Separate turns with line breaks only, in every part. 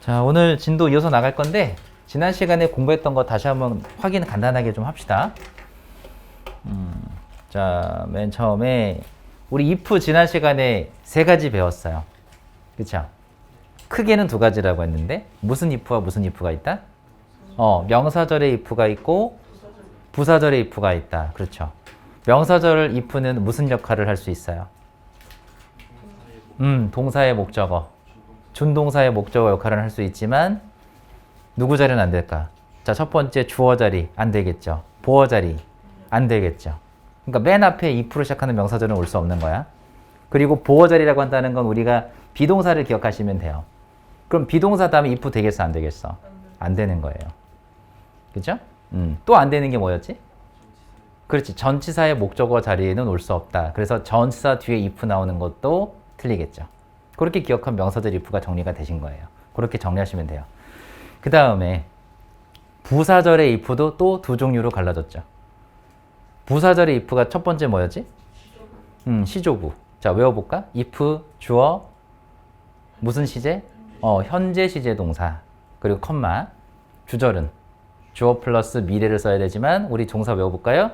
자, 오늘 진도 이어서 나갈 건데 지난 시간에 공부했던 거 다시 한번 확인 간단하게 좀 합시다. 자, 맨 처음에 우리 if 지난 시간에 세 가지 배웠어요. 그쵸? 크게는 두 가지라고 했는데 무슨 if와 무슨 if가 있다? 명사절의 if가 있고 부사절의 if가 있다. 그렇죠. 명사절 if는 무슨 역할을 할 수 있어요? 동사의 목적어. 준동사의 목적어 역할을 할 수 있지만 누구 자리는 안 될까? 자, 첫 번째 주어 자리 안 되겠죠. 보어 자리 안 되겠죠. 그러니까 맨 앞에 if로 시작하는 명사절은 올 수 없는 거야. 그리고 보어 자리라고 한다는 건 우리가 비동사를 기억하시면 돼요. 그럼 비동사 다음에 if 되겠어 안 되겠어? 안 되는 거예요. 그죠? 또 안 되는 게 뭐였지? 그렇지. 전치사의 목적어 자리에는 올 수 없다. 그래서 전치사 뒤에 if 나오는 것도 틀리겠죠. 그렇게 기억한 명사절 if가 정리가 되신 거예요. 그렇게 정리하시면 돼요. 그 다음에 부사절의 if도 또 두 종류로 갈라졌죠. 부사절의 if가 첫 번째 뭐였지? 시조부. 자, 외워볼까? if, 주어, 무슨 시제? 현재 시제 동사. 그리고 컴마. 주절은 주어 플러스 미래를 써야 되지만 우리 동사 외워볼까요?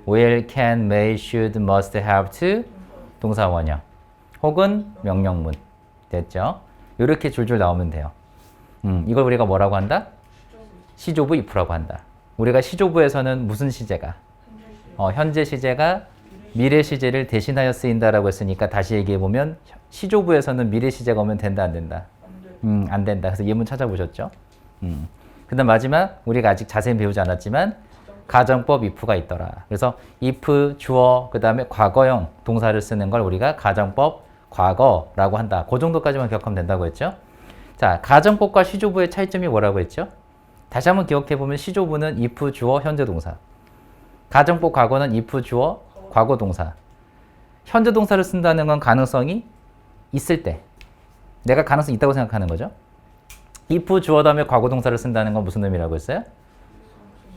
will, can, may, should, must, have to 동사 원형. 혹은 명령문. 됐죠? 이렇게 줄줄 나오면 돼요. 이걸 우리가 뭐라고 한다? 시조부 if라고 한다. 우리가 시조부에서는 무슨 시제가? 현재 시제가 미래 시제를 대신하여 쓰인다라고 했으니까 다시 얘기해보면 시조부에서는 미래 시제가 오면 된다 안 된다? 안 된다. 그래서 예문 찾아보셨죠? 그 다음 마지막 우리가 아직 자세히 배우지 않았지만 가정법 if가 있더라. 그래서 if, 주어, 그 다음에 과거형 동사를 쓰는 걸 우리가 가정법 과거라고 한다. 그 정도까지만 기억하면 된다고 했죠? 자, 가정법과 시조부의 차이점이 뭐라고 했죠? 다시 한번 기억해보면 시조부는 if, 주어, 현재 동사. 가정법 과거는 if, 주어, 과거 동사. 현재 동사를 쓴다는 건 가능성이 있을 때. 내가 가능성이 있다고 생각하는 거죠? if, 주어 다음에 과거 동사를 쓴다는 건 무슨 의미라고 했어요?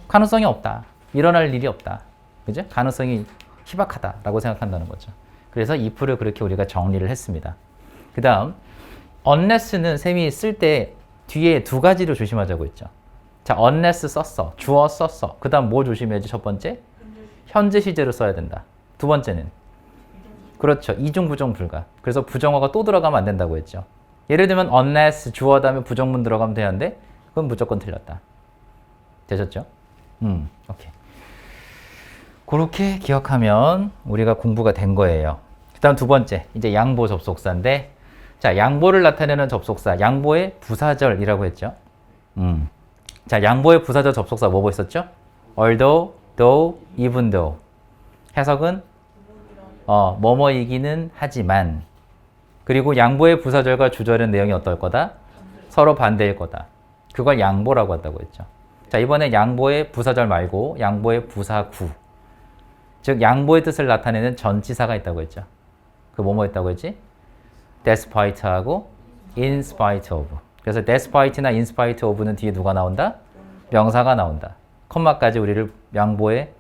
가능성이 없다. 일어날 일이 없다. 그죠? 가능성이 희박하다라고 생각한다는 거죠. 그래서 if를 그렇게 우리가 정리를 했습니다. 그 다음 unless는 쌤이 쓸 때 뒤에 두 가지로 조심하자고 했죠. 자, unless 썼어. 주어 썼어. 그 다음 뭐 조심해야지? 첫 번째? 현재 시제로 써야 된다. 두 번째는? 그렇죠. 이중, 부정, 불가. 그래서 부정어가 또 들어가면 안 된다고 했죠. 예를 들면 unless 주어 다음에 부정문 들어가면 되는데 그건 무조건 틀렸다. 되셨죠? 오케이. 그렇게 기억하면 우리가 공부가 된 거예요. 그 다음 두 번째, 이제 양보 접속사인데, 자, 양보를 나타내는 접속사, 양보의 부사절이라고 했죠. 자, 양보의 부사절 접속사 뭐 있었죠? although, though, even though. 해석은 뭐뭐이기는 하지만. 그리고 양보의 부사절과 주절은 내용이 어떨 거다? 서로 반대일 거다. 그걸 양보라고 한다고 했죠. 자, 이번에 양보의 부사절 말고 양보의 부사구. 즉 양보의 뜻을 나타내는 전치사가 있다고 했죠. 그 뭐뭐 있다고 했지? despite하고 in spite of. 그래서 despite나 in spite of는 뒤에 누가 나온다? 명사가 나온다. 컴마까지 우리를 양보의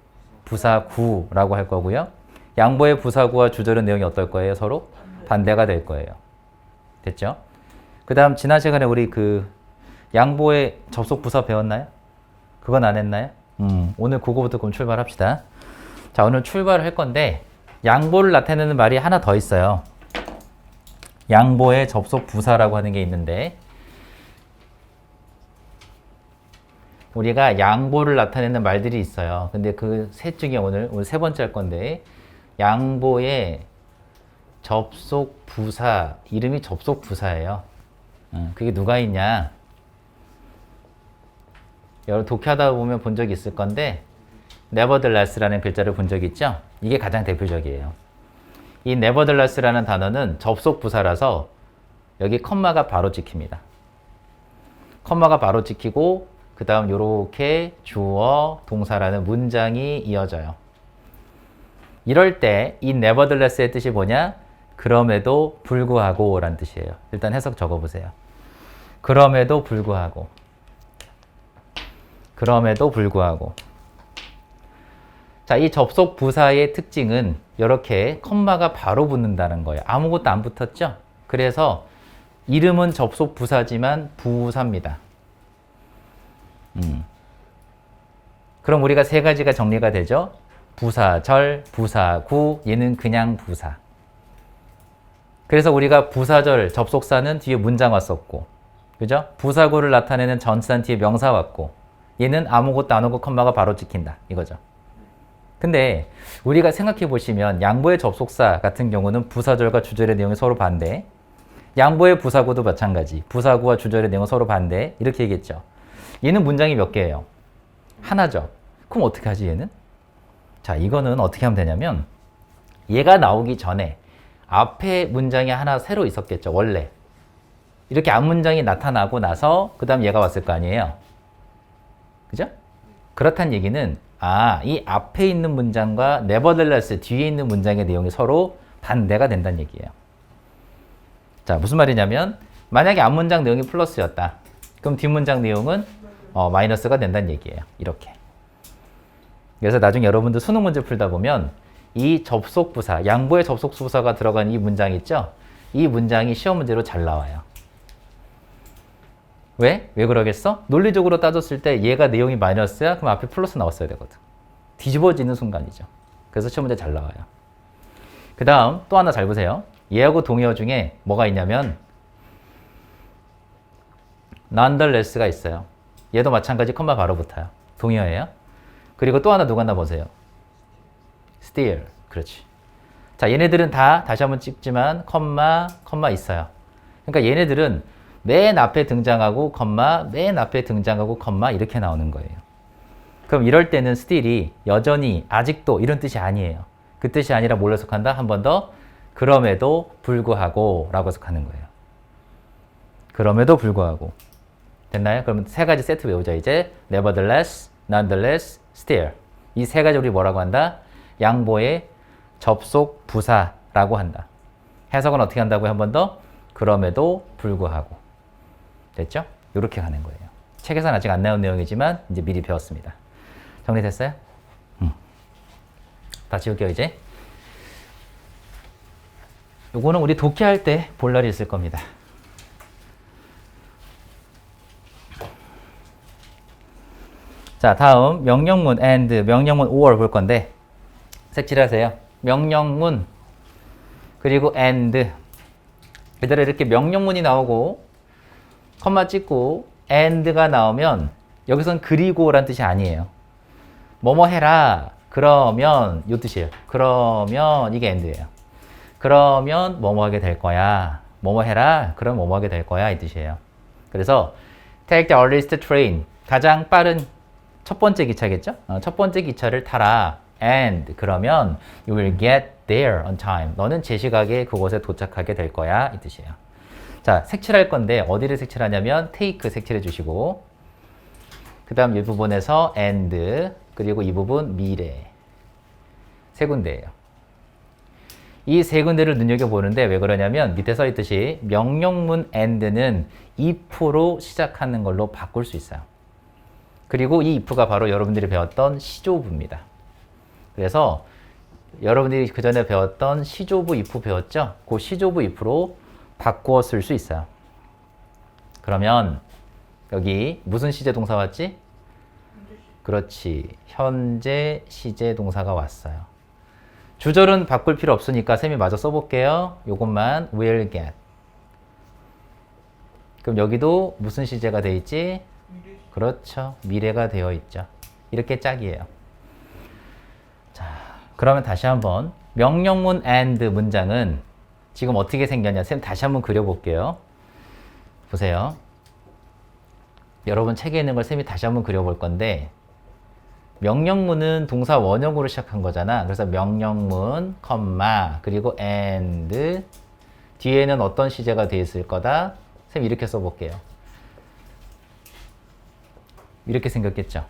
부사구라고 할 거고요. 양보의 부사구와 주절은 내용이 어떨 거예요? 서로 반대가 될 거예요. 됐죠? 그 다음 지난 시간에 우리 그 양보의 접속 부사 배웠나요? 그건 안 했나요? 오늘 그거부터 그럼 출발합시다. 자, 오늘 출발을 할 건데 양보를 나타내는 말이 하나 더 있어요. 양보의 접속 부사라고 하는 게 있는데 우리가 양보를 나타내는 말들이 있어요. 근데 그 셋 중에 오늘 세 번째 할 건데 양보의 접속 부사 이름이 접속 부사예요. 그게 누가 있냐? 여러분 독해하다 보면 본 적이 있을 건데 nevertheless라는 글자를 본 적 있죠? 이게 가장 대표적이에요. 이 nevertheless라는 단어는 접속 부사라서 여기 컴마가 바로 찍힙니다. 컴마가 바로 찍히고 그 다음 요렇게 주어, 동사라는 문장이 이어져요. 이럴 때 이 nevertheless의 뜻이 뭐냐? 그럼에도 불구하고 라는 뜻이에요. 일단 해석 적어보세요. 그럼에도 불구하고. 그럼에도 불구하고. 자, 이 접속 부사의 특징은 이렇게 컴마가 바로 붙는다는 거예요. 아무것도 안 붙었죠? 그래서 이름은 접속 부사지만 부사입니다. 그럼 우리가 세 가지가 정리가 되죠? 부사절, 부사구, 얘는 그냥 부사. 그래서 우리가 부사절 접속사는 뒤에 문장 왔었고, 그죠? 부사구를 나타내는 전치사 뒤에 명사 왔고, 얘는 아무것도 안 오고 컴마가 바로 찍힌다. 이거죠. 근데 우리가 생각해 보시면 양보의 접속사 같은 경우는 부사절과 주절의 내용이 서로 반대. 양보의 부사구도 마찬가지. 부사구와 주절의 내용은 서로 반대. 이렇게 얘기했죠. 얘는 문장이 몇 개예요? 하나죠. 그럼 어떻게 하지 얘는? 자, 이거는 어떻게 하면 되냐면 얘가 나오기 전에 앞에 문장이 하나 새로 있었겠죠. 원래. 이렇게 앞문장이 나타나고 나서 그 다음 얘가 왔을 거 아니에요. 그죠? 그렇다는 얘기는 이 앞에 있는 문장과 nevertheless 뒤에 있는 문장의 내용이 서로 반대가 된다는 얘기예요. 자, 무슨 말이냐면 만약에 앞문장 내용이 플러스였다. 그럼 뒷문장 내용은 마이너스가 된다는 얘기예요. 이렇게. 그래서 나중에 여러분들 수능 문제 풀다 보면 이 접속부사, 양보의 접속부사가 들어간 이 문장 있죠? 이 문장이 시험 문제로 잘 나와요. 왜? 왜 그러겠어? 논리적으로 따졌을 때 얘가 내용이 마이너스야? 그럼 앞에 플러스 나왔어야 되거든. 뒤집어지는 순간이죠. 그래서 시험 문제 잘 나와요. 그 다음 또 하나 잘 보세요. 얘하고 동의어 중에 뭐가 있냐면 nonetheless가 있어요. 얘도 마찬가지 컴마 바로 붙어요. 동의어예요. 그리고 또 하나 누가 나 보세요. still. 그렇지. 자, 얘네들은 다 다시 한번 찍지만 컴마 있어요. 그러니까 얘네들은 맨 앞에 등장하고 컴마, 맨 앞에 등장하고 컴마 이렇게 나오는 거예요. 그럼 이럴 때는 still이 여전히 아직도 이런 뜻이 아니에요. 그 뜻이 아니라 뭘 해석한다? 한 번 더 그럼에도 불구하고 라고 해석하는 거예요. 그럼에도 불구하고. 됐나요? 그럼 세 가지 세트 외우자 이제. nevertheless, nonetheless, still. 이 세 가지 우리 뭐라고 한다? 양보의 접속 부사라고 한다. 해석은 어떻게 한다고요? 한 번 더? 그럼에도 불구하고. 됐죠? 이렇게 가는 거예요. 책에서는 아직 안 나온 내용이지만 이제 미리 배웠습니다. 정리됐어요? 다 지울게요 이제. 요거는 우리 독해할 때 볼 날이 있을 겁니다. 자, 다음 명령문 and, 명령문 or 볼 건데 색칠하세요. 명령문 그리고 and 그대로 이렇게 명령문이 나오고 컴마 찍고 and가 나오면 여기선 그리고란 뜻이 아니에요. 뭐뭐 해라 그러면 요 뜻이에요. 그러면 이게 and예요. 그러면 뭐뭐 하게 될 거야. 뭐뭐 해라 그럼 뭐뭐 하게 될 거야 이 뜻이에요. 그래서 take the earliest train 가장 빠른 첫 번째 기차겠죠? 첫 번째 기차를 타라. And 그러면 you will get there on time. 너는 제 시각에 그곳에 도착하게 될 거야. 이 뜻이에요. 자, 색칠할 건데 어디를 색칠하냐면 take 색칠해 주시고 그 다음 이 부분에서 and 그리고 이 부분 미래 세 군데예요. 이 세 군데를 눈여겨보는데 왜 그러냐면 밑에 써 있듯이 명령문 and는 if로 시작하는 걸로 바꿀 수 있어요. 그리고 이 if가 바로 여러분들이 배웠던 시조부입니다. 그래서 여러분들이 그 전에 배웠던 시조부 if 배웠죠? 그 시조부 if로 바꾸어 쓸 수 있어요. 그러면 여기 무슨 시제 동사 왔지? 그렇지. 현재 시제 동사가 왔어요. 주절은 바꿀 필요 없으니까 쌤이 마저 써볼게요. 요것만 will get. 그럼 여기도 무슨 시제가 돼 있지? 그렇죠. 미래가 되어 있죠. 이렇게 짝이에요. 자, 그러면 다시 한번 명령문 and 문장은 지금 어떻게 생겼냐? 쌤 다시 한번 그려볼게요. 보세요. 여러분 책에 있는 걸 쌤이 다시 한번 그려볼 건데 명령문은 동사 원형으로 시작한 거잖아. 그래서 명령문, 컴마, 그리고 and 뒤에는 어떤 시제가 되어 있을 거다? 쌤 이렇게 써볼게요. 이렇게 생겼겠죠.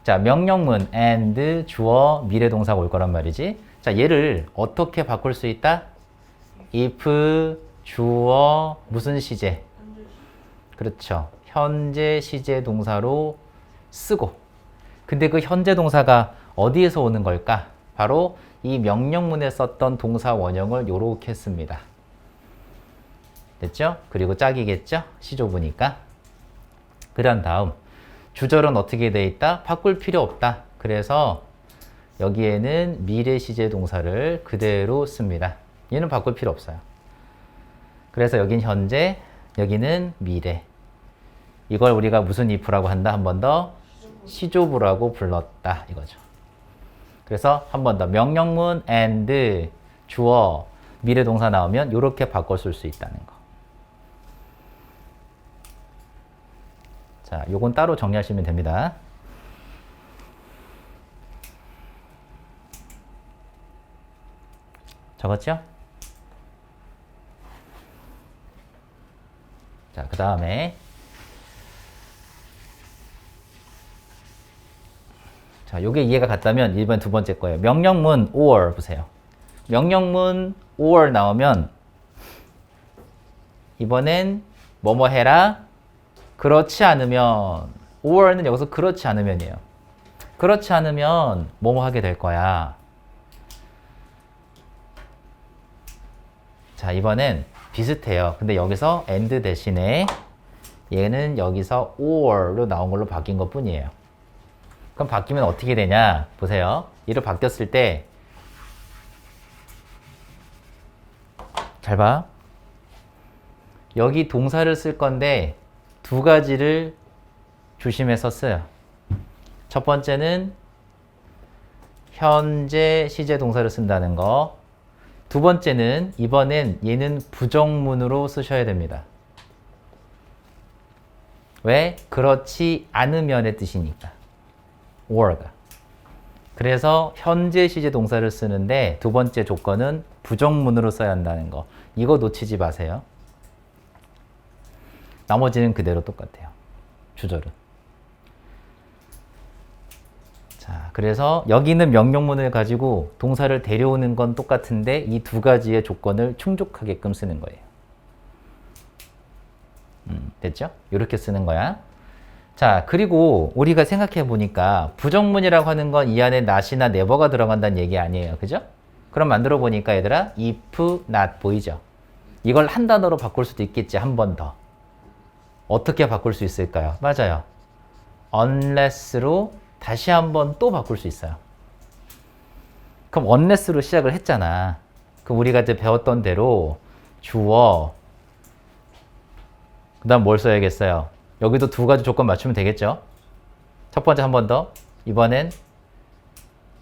자, 명령문 and 주어 미래 동사가 올 거란 말이지. 자, 얘를 어떻게 바꿀 수 있다? if 주어 무슨 시제? 그렇죠. 현재 시제 동사로 쓰고. 근데 그 현재 동사가 어디에서 오는 걸까? 바로 이 명령문에 썼던 동사 원형을 요렇게 씁니다. 됐죠? 그리고 짝이겠죠? 시조부니까. 그런 다음 주절은 어떻게 돼 있다? 바꿀 필요 없다. 그래서 여기에는 미래 시제 동사를 그대로 씁니다. 얘는 바꿀 필요 없어요. 그래서 여긴 현재, 여기는 미래. 이걸 우리가 무슨 if라고 한다? 한 번 더 시조부라고 불렀다 이거죠. 그래서 한 번 더 명령문 and 주어 미래 동사 나오면 이렇게 바꿔 쓸 수 있다는 거. 자, 요건 따로 정리하시면 됩니다. 적었죠? 자, 그 다음에 자, 요게 이해가 갔다면 이번 두 번째 거예요. 명령문 or 보세요. 명령문 or 나오면 이번엔 뭐뭐 해라. 그렇지 않으면 or는 여기서 그렇지 않으면이에요. 그렇지 않으면 뭐뭐 하게 될 거야. 자, 이번엔 비슷해요. 근데 여기서 and 대신에 얘는 여기서 or로 나온 걸로 바뀐 것 뿐이에요. 그럼 바뀌면 어떻게 되냐? 보세요. 얘로 바뀌었을 때 잘 봐. 여기 동사를 쓸 건데 두 가지를 조심해서 써요. 첫 번째는 현재 시제 동사를 쓴다는 거. 두 번째는 이번엔 얘는 부정문으로 쓰셔야 됩니다. 왜? 그렇지 않으면의 뜻이니까. or가. 그래서 현재 시제 동사를 쓰는데 두 번째 조건은 부정문으로 써야 한다는 거. 이거 놓치지 마세요. 나머지는 그대로 똑같아요. 주절은. 자, 그래서 여기는 명령문을 가지고 동사를 데려오는 건 똑같은데 이 두 가지의 조건을 충족하게끔 쓰는 거예요. 됐죠? 이렇게 쓰는 거야. 자, 그리고 우리가 생각해 보니까 부정문이라고 하는 건 이 안에 not이나 never가 들어간다는 얘기 아니에요. 그죠? 그럼 만들어 보니까 얘들아 if, not 보이죠? 이걸 한 단어로 바꿀 수도 있겠지. 한 번 더. 어떻게 바꿀 수 있을까요? 맞아요. unless로 다시 한 번 또 바꿀 수 있어요. 그럼 unless로 시작을 했잖아. 그럼 우리가 이제 배웠던 대로 주어 그 다음 뭘 써야겠어요? 여기도 두 가지 조건 맞추면 되겠죠? 첫 번째 한 번 더. 이번엔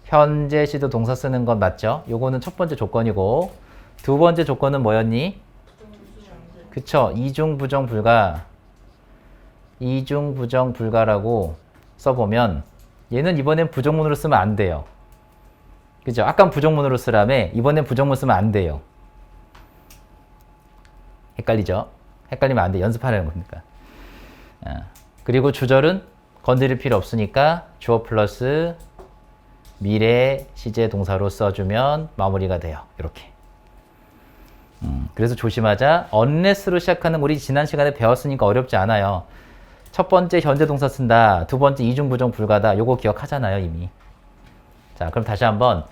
현재 시도 동사 쓰는 건 맞죠? 요거는 첫 번째 조건이고 두 번째 조건은 뭐였니? 그쵸? 이중 부정 불가. 이중 부정 불가라고 써보면 얘는 이번엔 부정문으로 쓰면 안 돼요. 그죠? 아까 부정문으로 쓰라며 이번엔 부정문 쓰면 안 돼요. 헷갈리죠? 헷갈리면 안 돼. 연습하라는 거니까. 그리고 주절은 건드릴 필요 없으니까 주어 플러스 미래 시제 동사로 써주면 마무리가 돼요. 이렇게. 그래서 조심하자. unless로 시작하는 우리 지난 시간에 배웠으니까 어렵지 않아요. 첫 번째 현재 동사 쓴다. 두 번째 이중부정 불가다. 요거 기억하잖아요, 이미. 자, 그럼 다시 한번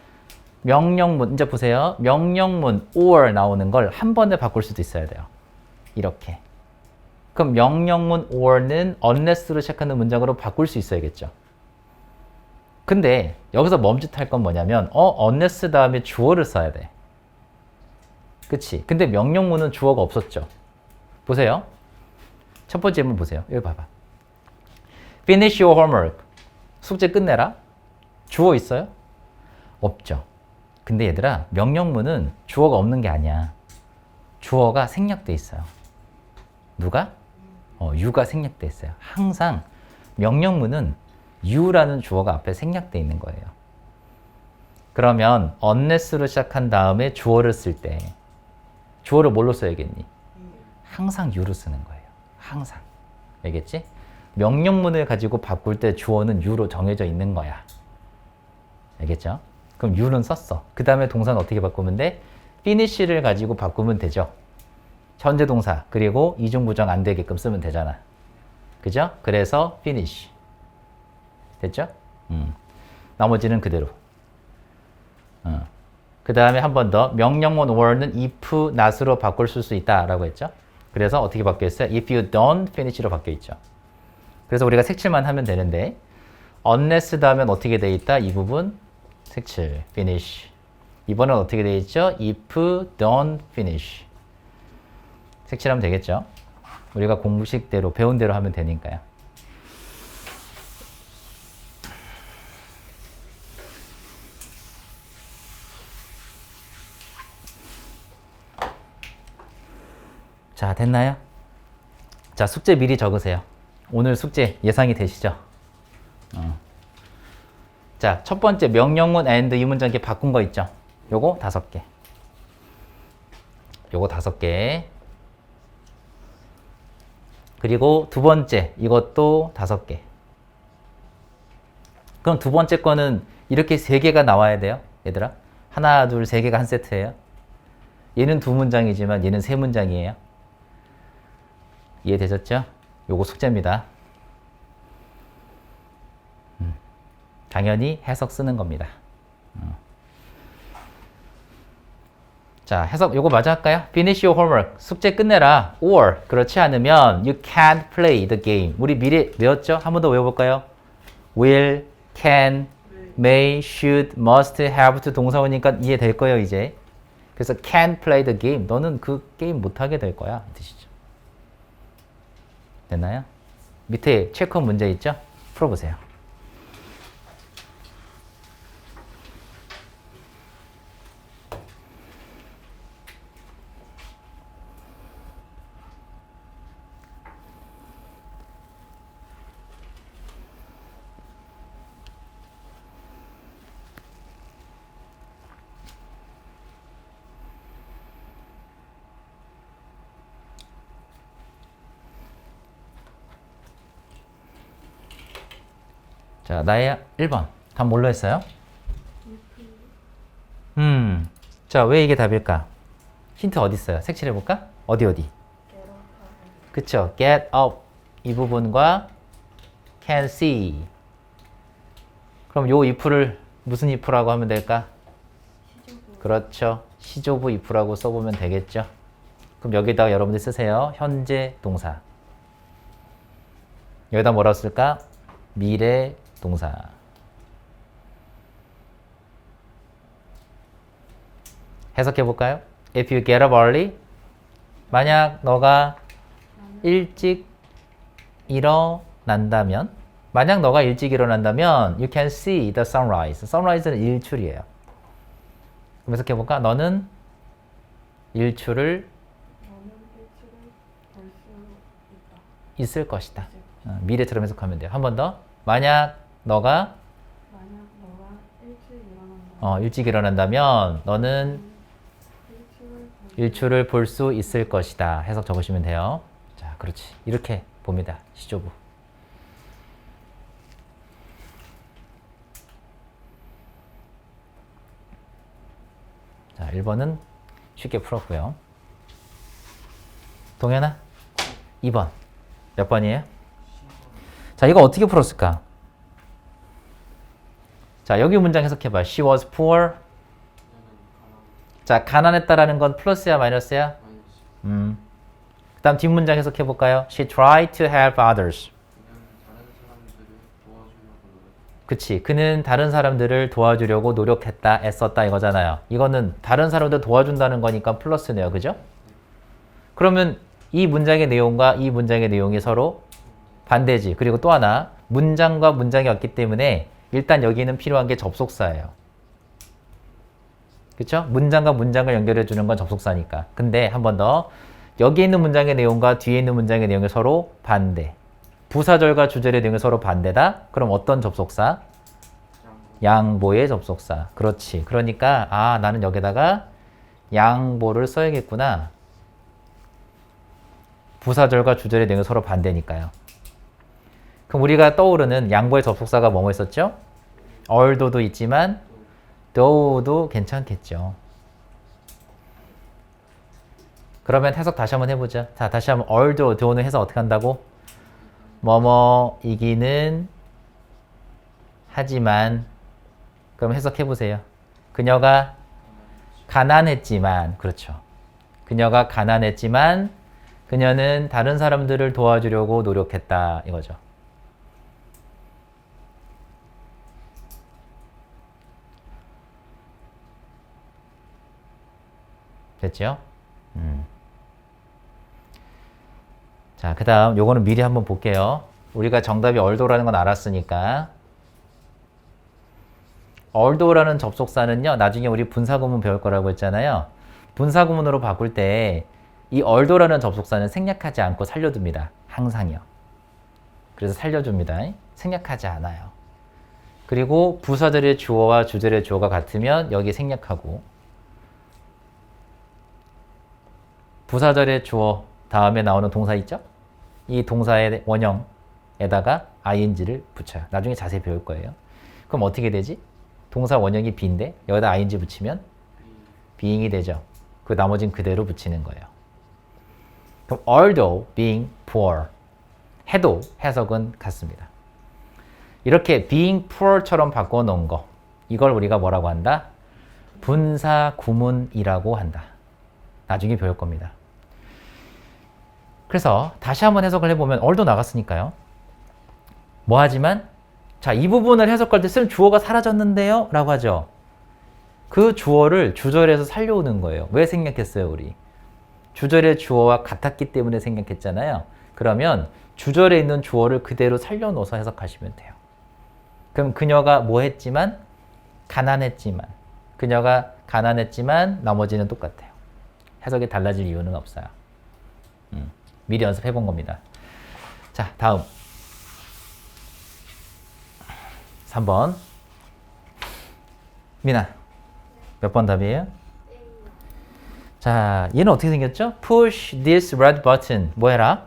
명령문, 이제 보세요. 명령문 or 나오는 걸 한 번에 바꿀 수도 있어야 돼요. 이렇게. 그럼 명령문 or는 unless로 시작하는 문장으로 바꿀 수 있어야겠죠. 근데 여기서 멈칫할 건 뭐냐면 unless 다음에 주어를 써야 돼. 그치? 근데 명령문은 주어가 없었죠. 보세요. 첫 번째 질문 보세요. 여기 봐봐. Finish your homework. 숙제 끝내라. 주어 있어요? 없죠. 근데 얘들아, 명령문은 주어가 없는 게 아니야. 주어가 생략돼 있어요. 누가? you가 생략돼 있어요. 항상 명령문은 you라는 주어가 앞에 생략돼 있는 거예요. 그러면 unless로 시작한 다음에 주어를 쓸 때 주어를 뭘로 써야겠니? 항상 you로 쓰는 거예요. 항상. 알겠지? 명령문을 가지고 바꿀 때 주어는 you로 정해져 있는 거야. 알겠죠? 그럼 you는 썼어. 그 다음에 동사는 어떻게 바꾸면 돼? finish를 가지고 바꾸면 되죠. 현재 동사 그리고 이중부정 안 되게끔 쓰면 되잖아. 그죠? 그래서 finish. 됐죠? 나머지는 그대로. 그 다음에 한 번 더 명령문 or는 if, not으로 바꿀 수 있다라고 했죠? 그래서 어떻게 바뀌어 있어요? If you don't finish로 바뀌어 있죠. 그래서 우리가 색칠만 하면 되는데 unless 다음엔 어떻게 돼 있다? 이 부분 색칠, finish. 이번엔 어떻게 돼 있죠? If don't finish. 색칠하면 되겠죠? 우리가 공식대로 배운 대로 하면 되니까요. 자, 됐나요? 자, 숙제 미리 적으세요. 오늘 숙제 예상이 되시죠? 자, 첫 번째 명령문 and 이 문장 이렇게 바꾼 거 있죠? 요거 5개. 요거 5개. 그리고 두 번째 이것도 5개. 그럼 두 번째 거는 이렇게 3개가 나와야 돼요, 얘들아. 하나, 둘, 3개가 한 세트예요. 얘는 2문장이지만 얘는 3문장이에요. 이해되셨죠? 요거 숙제입니다. 당연히 해석 쓰는 겁니다. 자, 해석 요거 마저 할까요? Finish your homework. 숙제 끝내라. Or 그렇지 않으면 you can't play the game. 우리 미리 외웠죠? 한 번 더 외워볼까요? Will, can, may, should, must, have to 동사오니까 이해될 거예요, 이제. 그래서 can't play the game. 너는 그 게임 못하게 될 거야. 뜻이죠. 됐나요? 밑에 체크 문제 있죠? 풀어보세요. 자, 나의 1번. 답 뭘로 했어요? 자, 왜 이게 답일까? 힌트 어디 있어요? 색칠해볼까? 어디? 그쵸? get up. 이 부분과 can see. 그럼 요 if를 무슨 if라고 하면 될까? 시조부. 그렇죠. 시조부 if라고 써보면 되겠죠. 그럼 여기다가 여러분들 쓰세요. 현재 동사. 여기다 뭐라고 쓸까? 미래 동사. 해석해 볼까요? If you get up early, 만약 너가 일찍 일어난다면, you can see the sunrise. sunrise는 일출이에요. 그럼 해석해 볼까? 너는 일출을 볼 수 있을 것이다. 미래처럼 해석하면 돼요. 한 번 더. 만약 너가 일찍 일어난다면 너는 일출을 볼 수 있을 것이다. 해석 적으시면 돼요. 자, 그렇지. 이렇게 봅니다. 시조부. 자, 1번은 쉽게 풀었고요. 동현아? 2번. 몇 번이에요? 자, 이거 어떻게 풀었을까? 자, 여기 문장 해석해봐. She was poor. 자, 가난했다라는 건 플러스야, 마이너스야? 그 다음 뒷문장 해석해볼까요? She tried to help others. 그치. 그는 다른 사람들을 도와주려고 노력했다, 애썼다 이거잖아요. 이거는 다른 사람들 도와준다는 거니까 플러스네요. 그죠? 그러면 이 문장의 내용과 이 문장의 내용이 서로 반대지. 그리고 또 하나, 문장과 문장이 왔기 때문에 일단 여기는 필요한 게 접속사예요. 그쵸? 문장과 문장을 연결해 주는 건 접속사니까. 근데 한 번 더, 여기 있는 문장의 내용과 뒤에 있는 문장의 내용이 서로 반대. 부사절과 주절의 내용이 서로 반대다? 그럼 어떤 접속사? 양보의 접속사. 그렇지. 그러니까 아, 나는 여기다가 양보를 써야겠구나. 부사절과 주절의 내용이 서로 반대니까요. 그럼 우리가 떠오르는 양보의 접속사가 뭐뭐 있었죠? although도 있지만 though도 괜찮겠죠. 그러면 해석 다시 한번 해보자. 자, 다시 한번 although, though는 해석 어떻게 한다고? 뭐뭐이기는 하지만. 그럼 해석해보세요. 그녀가 가난했지만, 그렇죠. 그녀가 가난했지만 그녀는 다른 사람들을 도와주려고 노력했다 이거죠. 됐죠? 자, 그 다음 요거는 미리 한번 볼게요. 우리가 정답이 although라는 건 알았으니까 although라는 접속사는요. 나중에 우리 분사구문 배울 거라고 했잖아요. 분사구문으로 바꿀 때 이 although라는 접속사는 생략하지 않고 살려둡니다. 항상요. 그래서 살려줍니다. 생략하지 않아요. 그리고 부사절의 주어와 주절의 주어가 같으면 여기 생략하고 부사절의 주어 다음에 나오는 동사 있죠? 이 동사의 원형에다가 ing를 붙여요. 나중에 자세히 배울 거예요. 그럼 어떻게 되지? 동사 원형이 be인데 여기다 ing 붙이면 being이 되죠. 그 나머진 그대로 붙이는 거예요. 그럼 although being poor 해도 해석은 같습니다. 이렇게 being poor처럼 바꿔놓은 거 이걸 우리가 뭐라고 한다? 분사 구문이라고 한다. 나중에 배울 겁니다. 그래서 다시 한번 해석을 해보면 although 나갔으니까요. 뭐하지만 자, 이 부분을 해석할 때 쓴 주어가 사라졌는데요? 라고 하죠. 그 주어를 주절에서 살려오는 거예요. 왜 생략했어요, 우리? 주절의 주어와 같았기 때문에 생략했잖아요. 그러면 주절에 있는 주어를 그대로 살려놓아서 해석하시면 돼요. 그럼 그녀가 뭐 했지만? 가난했지만. 그녀가 가난했지만 나머지는 똑같아요. 해석이 달라질 이유는 없어요. 미리 연습해 본 겁니다. 자, 다음. 3번. 미나. 몇 번 답이에요? 자, 얘는 어떻게 생겼죠? Push this red button. 뭐 해라?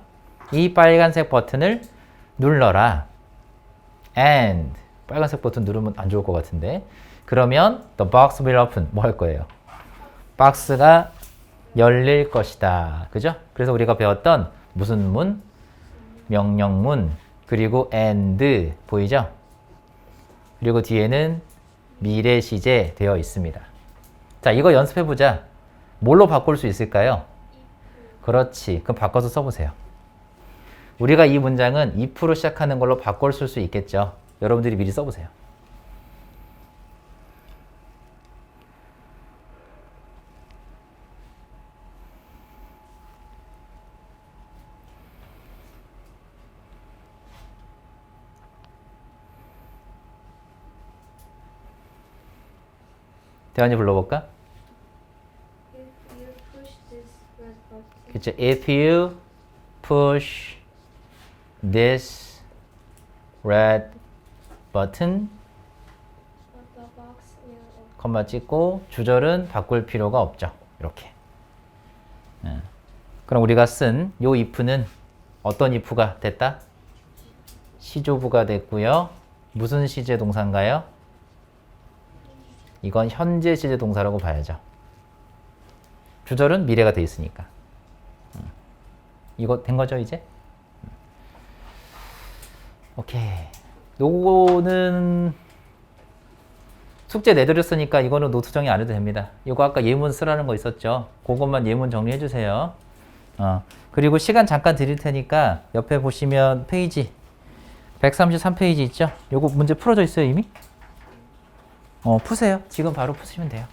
이 빨간색 버튼을 눌러라. And 빨간색 버튼 누르면 안 좋을 것 같은데. 그러면 the box will open. 뭐 할 거예요? 박스가 열릴 것이다. 그죠? 그래서 우리가 배웠던 무슨 문? 명령문. 그리고 and 보이죠? 그리고 뒤에는 미래 시제 되어 있습니다. 자, 이거 연습해보자. 뭘로 바꿀 수 있을까요? 그렇지. 그럼 바꿔서 써보세요. 우리가 이 문장은 if로 시작하는 걸로 바꿔 쓸 수 있겠죠. 여러분들이 미리 써보세요. 대환이 불러볼까? 그쵸. If you push this red button 컴마 찍고 주절은 바꿀 필요가 없죠. 이렇게. 그럼 우리가 쓴 요 if는 어떤 if가 됐다? 시조부가 됐고요. 무슨 시제 동사인가요? 이건 현재 시제 동사라고 봐야죠. 주절은 미래가 돼 있으니까. 이거 된 거죠, 이제? 오케이. 요거는 숙제 내드렸으니까 이거는 노트 정리 안 해도 됩니다. 이거 아까 예문 쓰라는 거 있었죠? 그것만 예문 정리해 주세요. 그리고 시간 잠깐 드릴 테니까 옆에 보시면 페이지 133페이지 있죠? 요거 문제 풀어져 있어요, 이미? 푸세요. 지금 바로 푸시면 돼요.